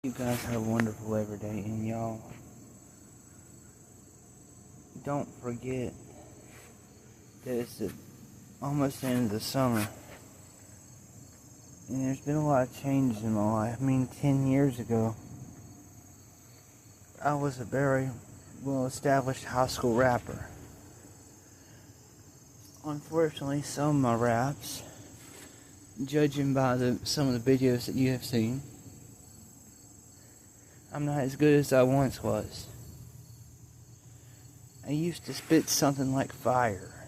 You guys have a wonderful every day, and y'all don't forget that almost the end of the summer, and there's been a lot of changes in my life. 10 years ago, I was a very well-established high school rapper. Unfortunately, some of my raps, judging by some of the videos that you have seen, I'm not as good as I once was. I used to spit something like fire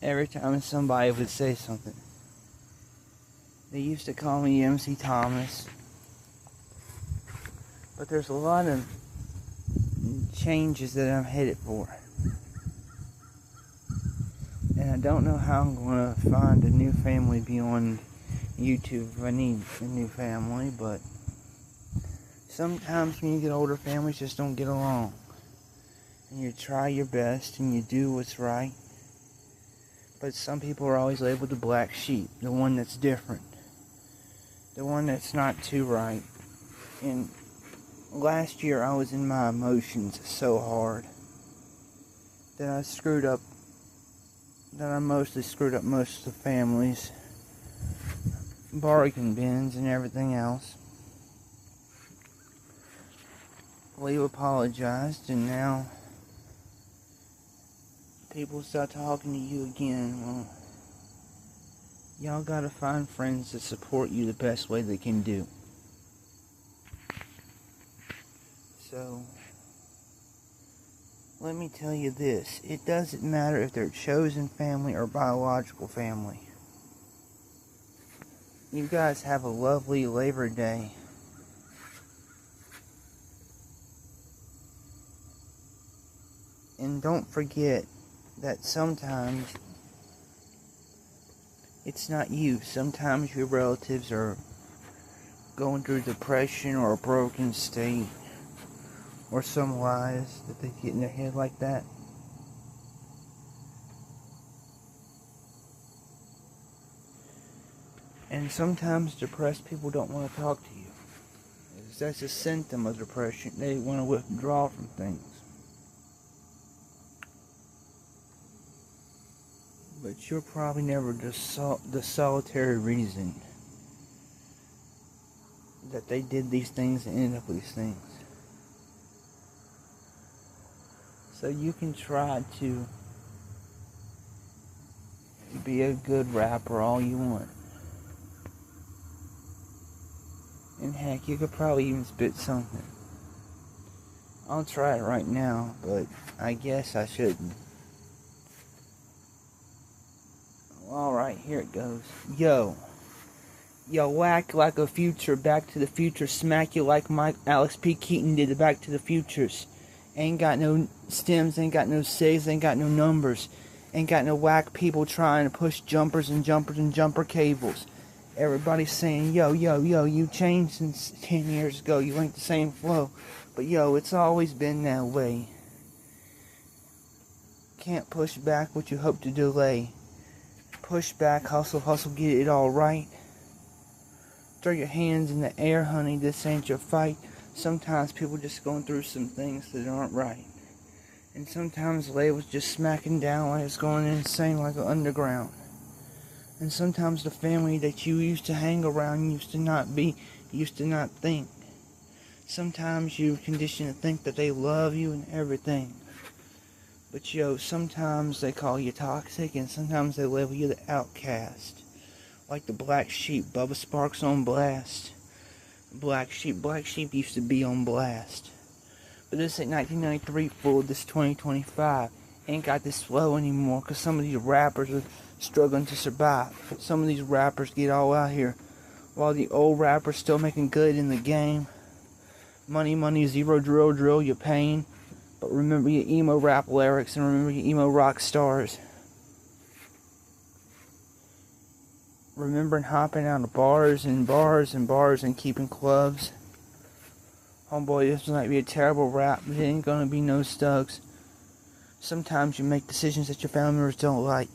every time somebody would say something. They used to call me MC Thomas. But there's a lot of changes that I'm headed for. And I don't know how I'm going to find a new family beyond YouTube if I need a new family, but sometimes when you get older, families just don't get along. And you try your best and you do what's right. But some people are always labeled the black sheep, the one that's different, the one that's not too right. And last year I was in my emotions so hard that I mostly screwed up most of the families, bargain bins and everything else. We've apologized, and now people start talking to you again. Well, y'all gotta find friends that support you the best way they can do. So, let me tell you this. It doesn't matter if they're chosen family or biological family. You guys have a lovely Labor Day. And don't forget that sometimes it's not you. Sometimes your relatives are going through depression or a broken state, or some lies that they get in their head like that. And sometimes depressed people don't want to talk to you. That's a symptom of depression. They want to withdraw from things. But you're probably never the solitary reason that they did these things and ended up with these things. So you can try to be a good rapper all you want. And heck, you could probably even spit something. I'll try it right now, but I guess I shouldn't. Alright, here it goes. Yo, whack like a future, Back to the Future, smack you like Alex P. Keaton did the Back to the Futures. Ain't got no stems, ain't got no sigs, ain't got no numbers. Ain't got no whack people trying to push jumpers and jumper cables. Everybody's saying, yo, you changed since 10 years ago, you ain't the same flow. But yo, it's always been that way. Can't push back what you hope to delay. Push back, hustle, get it all right. Throw your hands in the air, honey, this ain't your fight. Sometimes people just going through some things that aren't right. And sometimes labels just smacking down like it's going insane like an underground. And sometimes the family that you used to hang around used to not think. Sometimes you're conditioned to think that they love you and everything. But yo, sometimes they call you toxic, and sometimes they label you the outcast. Like the black sheep, Bubba Sparks on blast. Black sheep used to be on blast. But this ain't 1993 fool, this 2025. Ain't got this flow anymore, cause some of these rappers are struggling to survive. Some of these rappers get all out here, while the old rappers still making good in the game. Money, zero, drill, your pain. But remember your emo rap lyrics, and remember your emo rock stars. Remembering hopping out of bars and keeping clubs. Homeboy, this might be a terrible rap, but it ain't gonna be no stugs. Sometimes you make decisions that your family members don't like.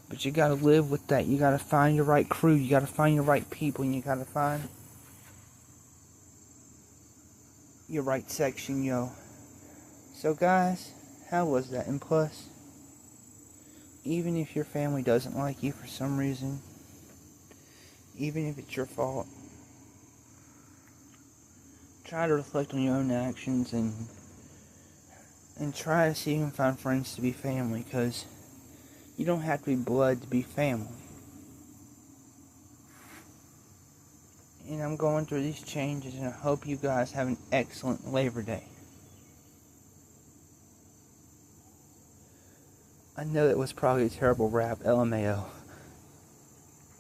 But you gotta live with that. You gotta find your right crew, you gotta find your right people, and you gotta find your right section, yo. So guys, how was that? And plus, even if your family doesn't like you for some reason, even if it's your fault, try to reflect on your own actions and try to see if you can find friends to be family, because you don't have to be blood to be family. And I'm going through these changes, and I hope you guys have an excellent Labor Day. I know that was probably a terrible rap, LMAO.